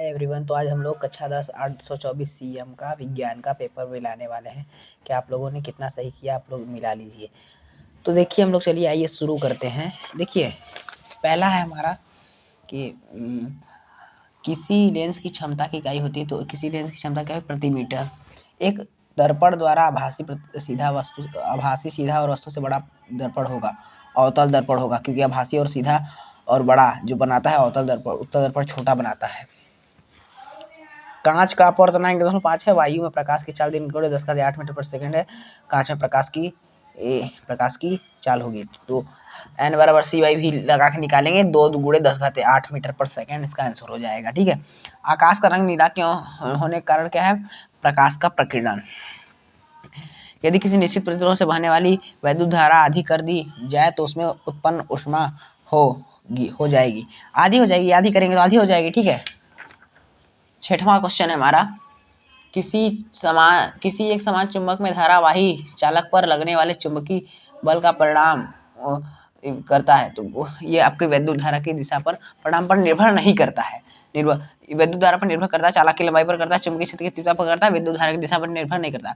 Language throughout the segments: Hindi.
Hi everyone. तो आज हम लोग कक्षा 10 824 सीएम का विज्ञान का पेपर मिलाने वाले हैं कि आप लोगों ने कितना सही किया, आप लोग मिला लीजिए। तो देखिए हम लोग, चलिए आइए शुरू करते हैं। देखिए पहला है हमारा कि किसी लेंस की क्षमता की इकाई होती है, तो किसी लेंस की क्षमता क्या है? प्रति मीटर। एक दर्पण द्वारा आभासी सीधा और वस्तु से बड़ा दर्पण होगा, अवतल दर्पण होगा, क्योंकि आभासी और सीधा और बड़ा जो बनाता है अवतल दर्पण, उत्तल दर्पण छोटा बनाता है। कांच का अपवर्तनांक 5 है। वायु में प्रकाश की चाल 10⁸ मीटर पर सेकंड है। कांच में प्रकाश की चाल होगी तो n बराबर c/v भी लगा के निकालेंगे, 2×10⁸ मीटर पर सेकंड इसका आंसर हो जाएगा। ठीक है। आकाश का रंग नीला क्यों होने का कारण क्या है? प्रकाश का प्रकीर्णन। यदि किसी निश्चित प्रतिरोध से बहने वाली वैद्युत धारा आधी कर दी जाए तो उसमें उत्पन्न ऊष्मा हो जाएगी, आधी करेंगे तो आधी हो जाएगी। ठीक है। 6वां क्वेश्चन है हमारा, किसी एक समान चुंबक में धारावाही चालक पर लगने वाले चुंबकीय बल का परिणाम करता है, तो ये आपके वैद्युत धारा की दिशा पर परिणाम पर निर्भर नहीं करता है। वैद्युत धारा पर निर्भर करता है, चालक की लंबाई पर करता है, चुंबकीय क्षेत्र की तीव्रता पर करता है, वैद्युत धारा की दिशा पर निर्भर नहीं करता।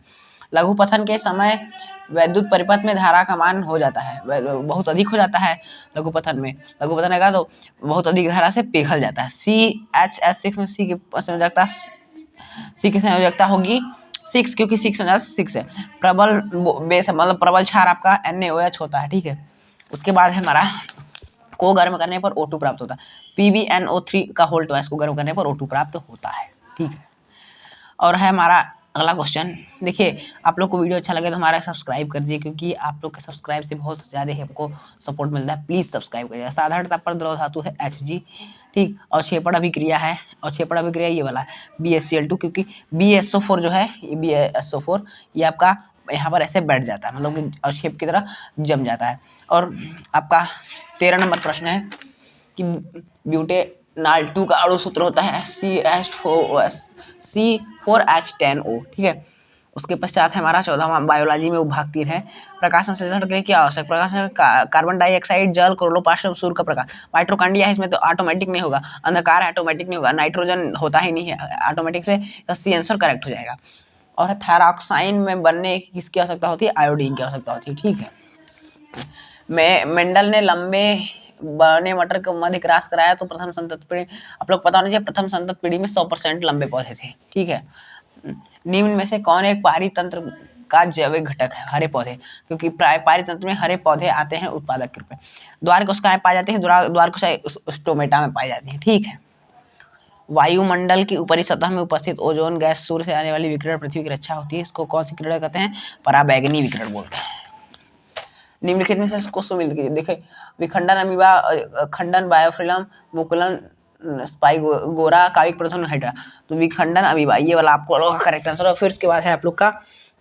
लघुपथन के समय वैद्युत परिपथ में धारा का मान हो जाता है, बहुत अधिक हो जाता है। लघुपथन का तो बहुत अधिक धारा से पिघल जाता है। CHS6 में सी की संयोजकता होगी 6, क्योंकि 6 है। प्रबल बेस मतलब प्रबल क्षार आपका NaOH होता है। ठीक है। उसके बाद है हमारा, को गर्म करने पर O2 प्राप्त होता है। PbNO3 का होल ट्वाइस को गर्म करने पर O2 प्राप्त होता है। ठीक है। और है हमारा अगला क्वेश्चन। देखिए आप लोग को वीडियो अच्छा लगे तो हमारा सब्सक्राइब कर दीजिए, क्योंकि आप लोग के सब्सक्राइब से बहुत ज़्यादा ही हमको सपोर्ट मिलता है। प्लीज़ सब्सक्राइब करिएगा। साधारण ताप पर द्रव धातु है Hg। ठीक। और क्षेपण अभिक्रिया है, और क्षेपण अभिक्रिया ये वाला है BaCl2, क्योंकि BaSO4 जो है, ये BaSO4 ये आपका यहाँ पर ऐसे बैठ जाता है, मतलब कि अवक्षेप की तरह जम जाता है। और आपका 13 नंबर प्रश्न है कि ब्यूटेनॉल 2 का अणु सूत्र होता है C4H10O। ठीक है। उसके पश्चात है हमारा 14वां, बायोलॉजी में उपभाग 3 है, प्रकाश संश्लेषण के लिए क्या आवश्यक? प्रकाश कार्बन डाइऑक्साइड, जल, क्लोरोप्लास्ट, सूर्य का प्रकाश। माइटोकॉन्ड्रिया है, इसमें तो ऑटोमेटिक नहीं होगा। अंधकार है, ऑटोमेटिक नहीं होगा। नाइट्रोजन होता ही नहीं है, ऑटोमेटिक से सी आंसर करेक्ट हो जाएगा। और थायरॉक्साइन में बनने की किसकी आवश्यकता होती है? आयोडीन की आवश्यकता होती है। ठीक है। मेंडल ने लंबे बने मटर को मध्य क्रॉस कराया तो प्रथम संतत पीढ़ी, आप लोग पता होना चाहिए, प्रथम संतत पीढ़ी में 100% लंबे पौधे थे। ठीक है। निम्न में से कौन एक पारितंत्र का जैविक घटक है? हरे पौधे, क्योंकि पारितंत्र में हरे पौधे आते हैं उत्पादक के रूप में। द्वार कोशिकाएं पाई जाती हैं, द्वार कोशिकाएं स्टोमेटा में पाई जाती हैं। ठीक है। वायुमंडल की ऊपरी सतह में उपस्थित ओजोन गैस सूर्य से आने वाली विकिरण पृथ्वी की रक्षा होती है, इसको कौन सी किरण कहते हैं? पराबैंगनी विकिरण बोलते हैं। निम्नलिखित में से क्वेश्चन मिल कीजिए। देखिए विखंडन अमीबा, खंडन बायोफिल्म, मुकुलन स्पाइगोरा, काविक प्रथम हाइड्रा। तो विखंडन अमीबा ये वाला आपको करेक्ट आंसर है। फिर उसके बाद है आप लोग का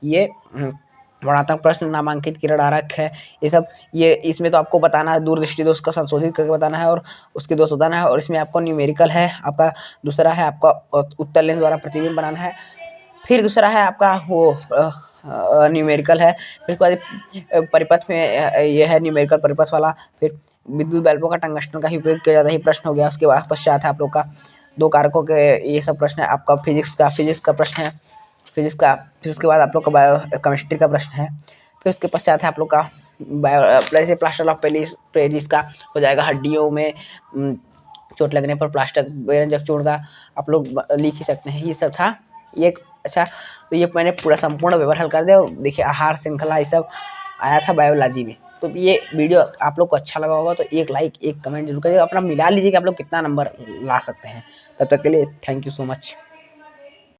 ये वर्णनात्मक प्रश्न, नामांकित किरण आरेख है, ये सब ये इसमें तो आपको बताना है, दूरदृष्टि दोष का संशोधित करके बताना है और उसके दोष बताना है। और इसमें आपको न्यूमेरिकल है, आपका दूसरा है आपका उत्तल लेंस द्वारा प्रतिबिंब बनाना है। फिर दूसरा है आपका वो न्यूमेरिकल है। फिर उसके बाद परिपथ में यह है न्यूमेरिकल परिपथ वाला। फिर विद्युत बल्बों का टंगस्टन का ही उपयोग किया जाता है, प्रश्न हो गया। उसके बाद पश्चात है आप लोग का 2 कारकों के ये सब प्रश्न है। आपका फिजिक्स का प्रश्न है, फिर उसके बाद आप लोग का बायो केमिस्ट्री का प्रश्न है। फिर उसके पश्चात है आप लोग का बायो प्लास्टर ऑफ पेरिस का हो जाएगा। हड्डियों में चोट लगने पर प्लास्टर बेरंजक चूर्ण का आप लोग लिख ही सकते हैं। ये सब था ये। अच्छा, तो ये मैंने पूरा संपूर्ण पेपर हल कर दिया। और देखिए आहार श्रृंखला ये सब आया था बायोलॉजी में। तो ये वीडियो आप लोग को अच्छा लगा होगा तो एक लाइक एक कमेंट जरूर करिएगा। अपना मिला लीजिए कि आप लोग कितना नंबर ला सकते हैं। तब तक के लिए थैंक यू सो मच।